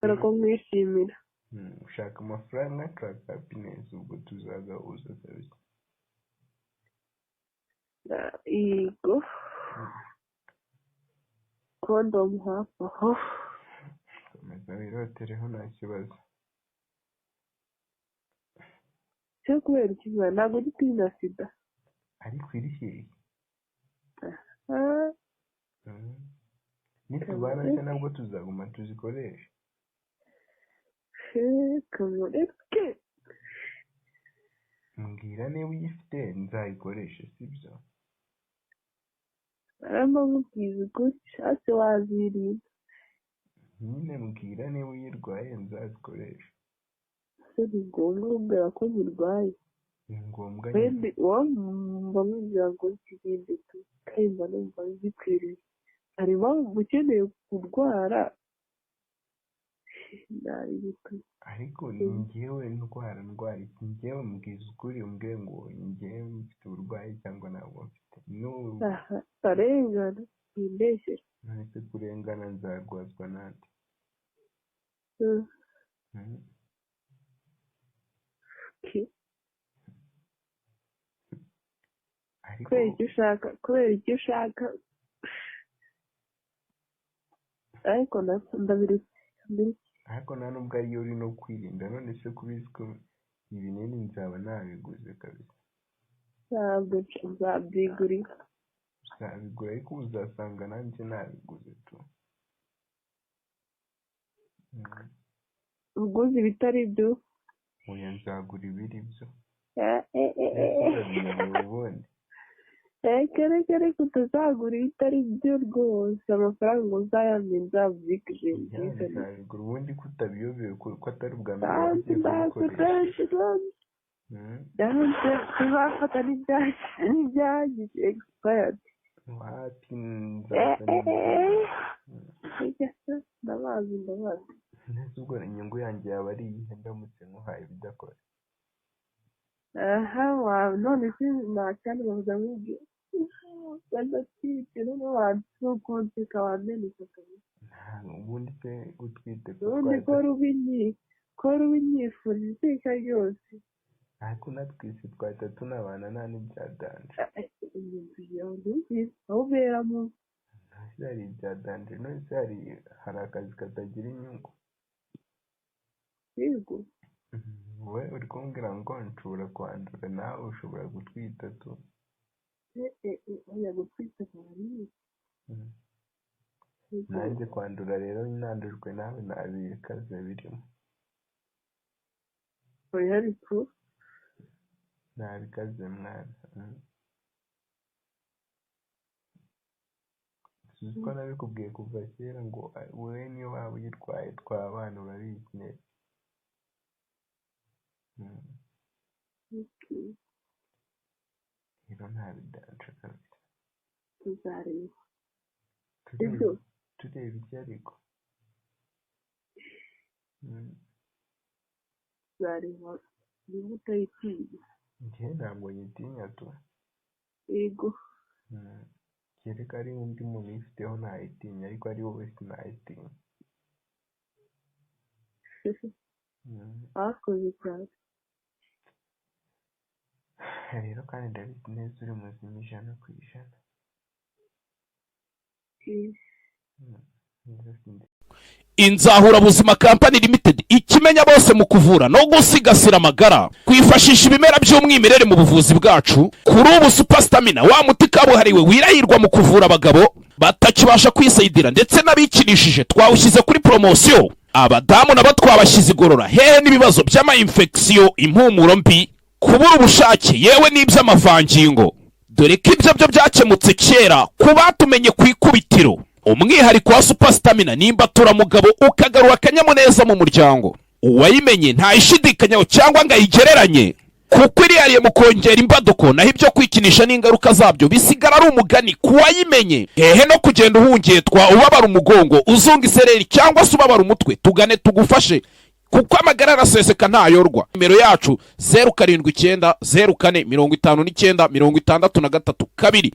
ko mwishimira. Ushaka amafaranga nshaka happiness, ubwo tuzagahuza kabisa. Yego. Condom hafi aho. Komeza wirotereho nta kibazo. Cyo kubera ikibazo ntabwo gitinya sida. Ariko iri hehe? Nitubana se nabwo tuzaguma tuzikoresha. Kamureke. Mbwira niba uyifite nzayikoreshe sibyo? Aramba mubwiza ukuri ushatse wazirinda. Nyine mbwira niba uyirwaye nzazikoresha. Se ni ngombwa kumbwira ko nyirwaye. Ni ngombwa nyine. Wumva mubwira ngo ikigende tu kayimba numva zikwiriye. Hari impamvu ukeneye kurwara. Ariko ni njyewe ndwara iki? Njyewe mbwiza ukuri umbwire ngo njyewe mfite uburwayi cyangwa ntabwo mfite. Arengana yimbeshyera. Nahise kurengana nzarwazwa nande. kubera icyo ushaka ariko ndabiretse. Ariko nta nubwo ariyo uri no kwirinda, none se kubizi ko ibinini nzaba nabiguze kabisa. Ntabwo nzabyigurira. Uzabigura ariko uzasanga nanjye nabiguze tu. Uguze ibitari byo. Oya nzagura ibiri byo. Ubundi Kere kutazagura ibitari byo rwose, amafaranga uzayamye nzabyigurira. Nzabigura ubundi kutabiyobeye ko atari ubwa mbere wagiye kubikoresha. Tuzafata n'ibyagize expired. Wapi ndabazi. Nese ubwo inyungu yanjye yaba ari iyihe ndamutse nkuhaye ibidakora? None se ntacyane bavuga nk'ibyo badatwite n'abantu konti kawameneka kabisa. Ubundi se utwite ubundi ko ruba inyifurije iteka ryose. ariko natwise twahita tunabana nta n'ibyadanje. Aho ubera mu hari ibyadanje, none se hari akazi katagira inyungu. yego wowe uri kumbwira ngo nshobora kwandura, nawe ushobora gutwita tu. oya gutwita kabari. nanjye kwandura rero nandujwe nawe ntabikaze birimo. oya ariko ntabikaze mwana. Uzi ko nabikubwiye kuva kera ngo wowe niyo waba uyirwaye twabana urabizi neza. rero nta bidanje kabisa. tuzareba. tureba iki ariko? tuzareba niba utayitinya. njye ntabwo nyitinya tu. yego kereka ari undi muntu uyifiteho ntayitinya, ariko ari wowe sinayitinya. akoze cyane. rero kandi ndabizi neza uri muzima 100%. Inzahura Buzima Company Limited ikimenya bose mu kuvura no gusigasira amagara, kwifashisha ibimera by'umwimerere mu buvuzi bwacu. Kuri ubu Superstamina wa muti kabuhariwe wirahirwa mu kuvura abagabo batakibasha kwisayidira ndetse n'abikinishije twawushyize kuri promotion. Abadamu nabo twabashyize igorora hehe n'ibibazo by'ama infection, impumuro mbi, kubura ubushake yewe n'iby'amavangingo. Dore ko ibyo byo byakemutse kera kubatumenye ku ikubitiro. Umwihariko wa Superstamina nimba turamugabo ukagarura akanyamuneza mu muryango. Uwayimenye ntayishidikanyaho cyangwa ngo ayigereranye, kuko irihariye mu kongera imbaduko, naho ibyo kwikinisha n'ingaruka zabyo bisigara ari umugani kuwayimenye. Hehe no kugenda uhungetwa ubabara umugongo, uzunga isereri cyangwa se ubabara umutwe, tugane tugufashe kuko amagara araseseka ntayorwa. Nimero yacu 0790 0459 63 2.